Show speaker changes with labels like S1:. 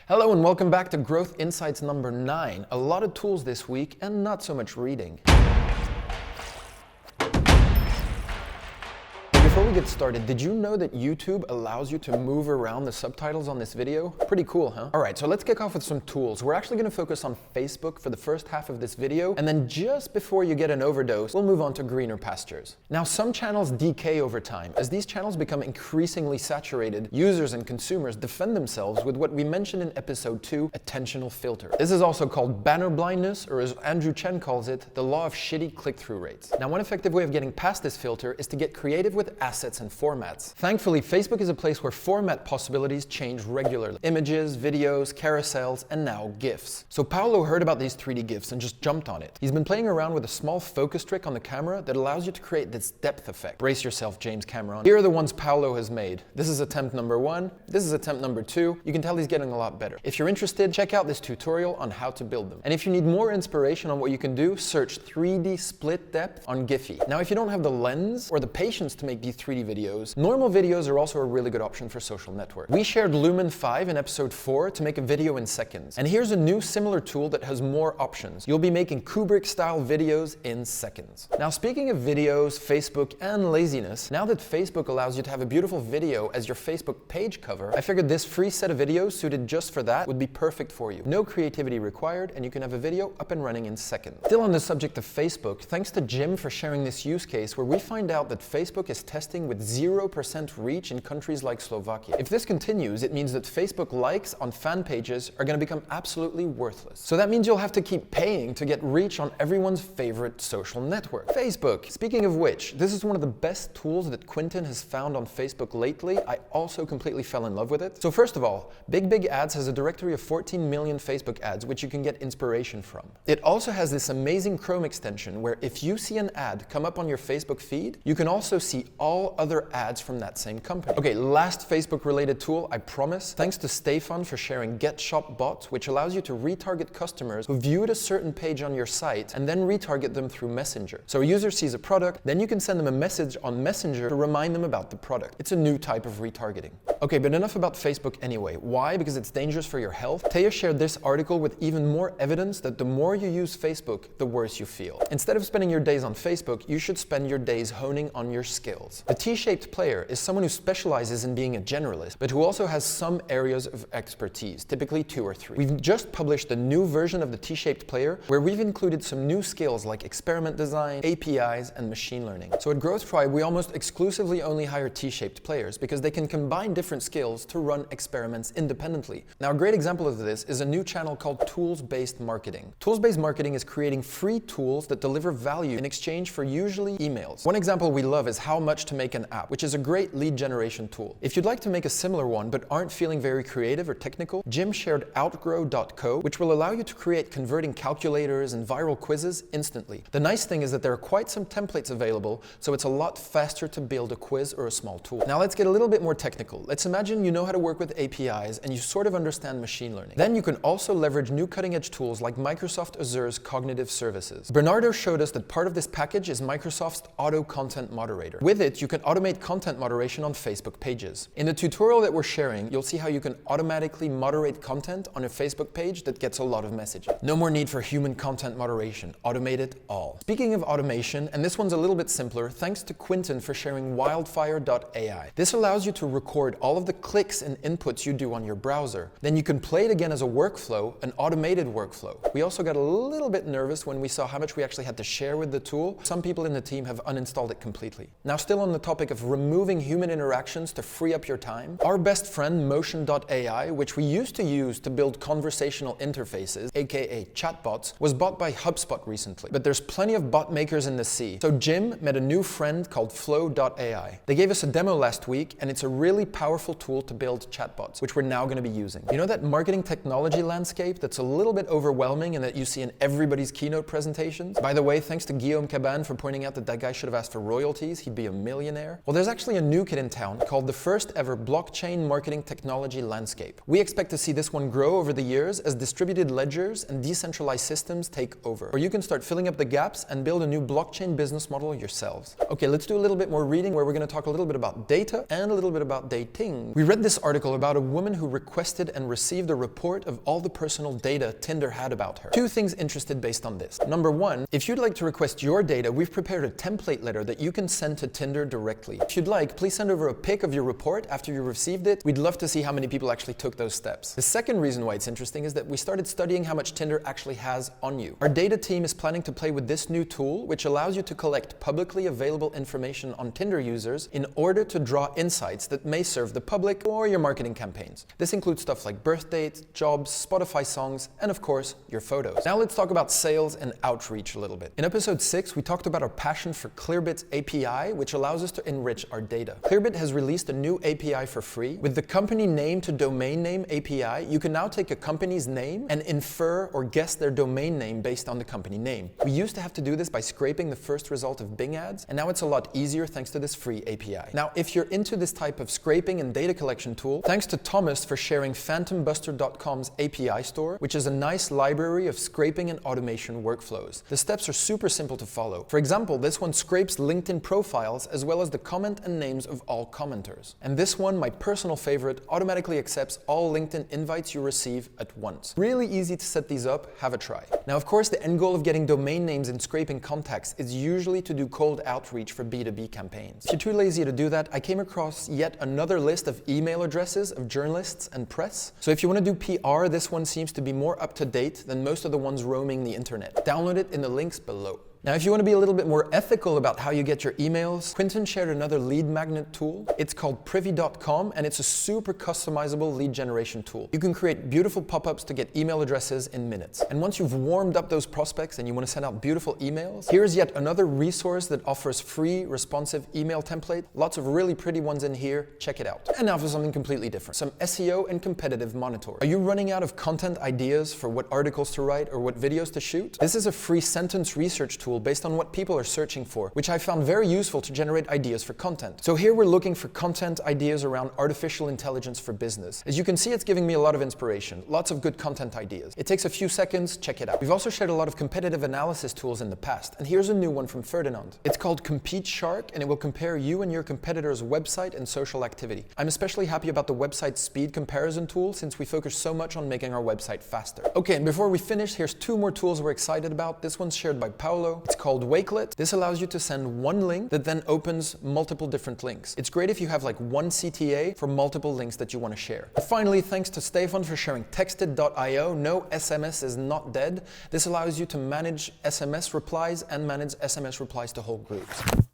S1: Hello and welcome back to Growth Insights number 9. A lot of tools this week and not so much reading. Before we get started, did you know that YouTube allows you to move around the subtitles on this video? Pretty cool, huh? Alright, so let's kick off with some tools. We're actually going to focus on Facebook for the first half of this video, and then just before you get an overdose, we'll move on to greener pastures. Now, some channels decay over time. As these channels become increasingly saturated, users and consumers defend themselves with what we mentioned in episode 2, attentional filter. This is also called banner blindness, or as Andrew Chen calls it, the law of shitty click-through rates. Now, one effective way of getting past this filter is to get creative with assets and formats. Thankfully, Facebook is a place where format possibilities change regularly. Images, videos, carousels, and now GIFs. So Paolo heard about these 3D GIFs and just jumped on it. He's been playing around with a small focus trick on the camera that allows you to create this depth effect. Brace yourself, James Cameron. Here are the ones Paolo has made. This is attempt number 1. This is attempt number 2. You can tell he's getting a lot better. If you're interested, check out this tutorial on how to build them. And if you need more inspiration on what you can do, search 3D split depth on Giphy. Now, if you don't have the lens or the patience to make these 3D videos, normal videos are also a really good option for social network. We shared Lumen 5 in episode 4 to make a video in seconds. And here's a new similar tool that has more options. You'll be making Kubrick-style videos in seconds. Now, speaking of videos, Facebook, and laziness, now that Facebook allows you to have a beautiful video as your Facebook page cover, I figured this free set of videos suited just for that would be perfect for you. No creativity required, and you can have a video up and running in seconds. Still on the subject of Facebook, thanks to Jim for sharing this use case where we find out that Facebook is testing with 0% reach in countries like Slovakia. If this continues, it means that Facebook likes on fan pages are going to become absolutely worthless. So that means you'll have to keep paying to get reach on everyone's favorite social network, Facebook. Speaking of which, this is one of the best tools that Quentin has found on Facebook lately. I also completely fell in love with it. So first of all, Big Ads has a directory of 14 million Facebook ads, which you can get inspiration from. It also has this amazing Chrome extension where if you see an ad come up on your Facebook feed, you can also see all other ads from that same company. Okay, last Facebook related tool, I promise. Thanks to Stefan for sharing GetShopBot, which allows you to retarget customers who viewed a certain page on your site and then retarget them through Messenger. So a user sees a product, then you can send them a message on Messenger to remind them about the product. It's a new type of retargeting. Okay, but enough about Facebook anyway. Why? Because it's dangerous for your health. Taya shared this article with even more evidence that the more you use Facebook, the worse you feel. Instead of spending your days on Facebook, you should spend your days honing on your skills. The T-shaped player is someone who specializes in being a generalist, but who also has some areas of expertise, typically 2 or 3. We've just published a new version of the T-shaped player where we've included some new skills like experiment design, APIs, and machine learning. So at Growth Tribe, we almost exclusively only hire T-shaped players because they can combine different skills to run experiments independently. Now, a great example of this is a new channel called Tools-Based Marketing. Tools-Based Marketing is creating free tools that deliver value in exchange for usually emails. One example we love is How Much to Make an App, which is a great lead generation tool. If you'd like to make a similar one but aren't feeling very creative or technical, Jim shared outgrow.co, which will allow you to create converting calculators and viral quizzes instantly. The nice thing is that there are quite some templates available, so it's a lot faster to build a quiz or a small tool. Now let's get a little bit more technical. Let's imagine you know how to work with APIs and you sort of understand machine learning. Then you can also leverage new cutting-edge tools like Microsoft Azure's cognitive services. Bernardo showed us that part of this package is Microsoft's Auto Content Moderator. With it, you can automate content moderation on Facebook pages. In the tutorial that we're sharing, you'll see how you can automatically moderate content on a Facebook page that gets a lot of messages. No more need for human content moderation. Automate it all. Speaking of automation, and this one's a little bit simpler, thanks to Quentin for sharing wildfire.ai. This allows you to record all of the clicks and inputs you do on your browser. Then you can play it again as a workflow, an automated workflow. We also got a little bit nervous when we saw how much we actually had to share with the tool. Some people in the team have uninstalled it completely. Now, still on the topic of removing human interactions to free up your time, our best friend Motion.ai, which we used to use to build conversational interfaces, aka chatbots, was bought by Hubspot recently. But there's plenty of bot makers in the sea. So Jim met a new friend called Flow.ai. They gave us a demo last week, and it's a really powerful tool to build chatbots, which we're now going to be using. You know that marketing technology landscape that's a little bit overwhelming and that you see in everybody's keynote presentations? By the way, thanks to Guillaume Caban for pointing out that that guy should have asked for royalties. He'd be $1 million. millionaire? Well, there's actually a new kid in town called the first ever blockchain marketing technology landscape. We expect to see this one grow over the years as distributed ledgers and decentralized systems take over. Or you can start filling up the gaps and build a new blockchain business model yourselves. Okay, let's do a little bit more reading where we're going to talk a little bit about data and a little bit about dating. We read this article about a woman who requested and received a report of all the personal data Tinder had about her. Two things interested based on this. Number one, if you'd like to request your data, we've prepared a template letter that you can send to Tinder directly. If you'd like, please send over a pic of your report after you received it. We'd love to see how many people actually took those steps. The second reason why it's interesting is that we started studying how much Tinder actually has on you. Our data team is planning to play with this new tool, which allows you to collect publicly available information on Tinder users in order to draw insights that may serve the public or your marketing campaigns. This includes stuff like birth dates, jobs, Spotify songs, and of course, your photos. Now let's talk about sales and outreach a little bit. In episode 6, we talked about our passion for Clearbit's API, which allows us to enrich our data. Clearbit has released a new API for free. With the company name to domain name API, you can now take a company's name and infer or guess their domain name based on the company name. We used to have to do this by scraping the first result of Bing ads, and now it's a lot easier thanks to this free API. Now, if you're into this type of scraping and data collection tool, thanks to Thomas for sharing phantombuster.com's API store, which is a nice library of scraping and automation workflows. The steps are super simple to follow. For example, this one scrapes LinkedIn profiles as well as the comment and names of all commenters. And this one, my personal favorite, automatically accepts all LinkedIn invites you receive at once. Really easy to set these up, have a try. Now, of course, the end goal of getting domain names and scraping contacts is usually to do cold outreach for B2B campaigns. If you're too lazy to do that, I came across yet another list of email addresses of journalists and press. So if you want to do PR, this one seems to be more up to date than most of the ones roaming the internet. Download it in the links below. Now, if you want to be a little bit more ethical about how you get your emails, Quinton shared another lead magnet tool. It's called privy.com, and it's a super customizable lead generation tool. You can create beautiful pop-ups to get email addresses in minutes. And once you've warmed up those prospects and you want to send out beautiful emails, here's yet another resource that offers free, responsive email template. Lots of really pretty ones in here. Check it out. And now for something completely different. Some SEO and competitive monitoring. Are you running out of content ideas for what articles to write or what videos to shoot? This is a free sentence research tool based on what people are searching for, which I found very useful to generate ideas for content. So here we're looking for content ideas around artificial intelligence for business. As you can see, it's giving me a lot of inspiration, lots of good content ideas. It takes a few seconds, check it out. We've also shared a lot of competitive analysis tools in the past, and here's a new one from Ferdinand. It's called Compete Shark, and it will compare you and your competitor's website and social activity. I'm especially happy about the website speed comparison tool since we focus so much on making our website faster. Okay, and before we finish, here's two more tools we're excited about. This one's shared by Paolo. It's called Wakelet. This allows you to send one link that then opens multiple different links. It's great if you have like one CTA for multiple links that you want to share. And finally, thanks to Stefan for sharing texted.io. No, SMS is not dead. This allows you to manage SMS replies and manage SMS replies to whole groups.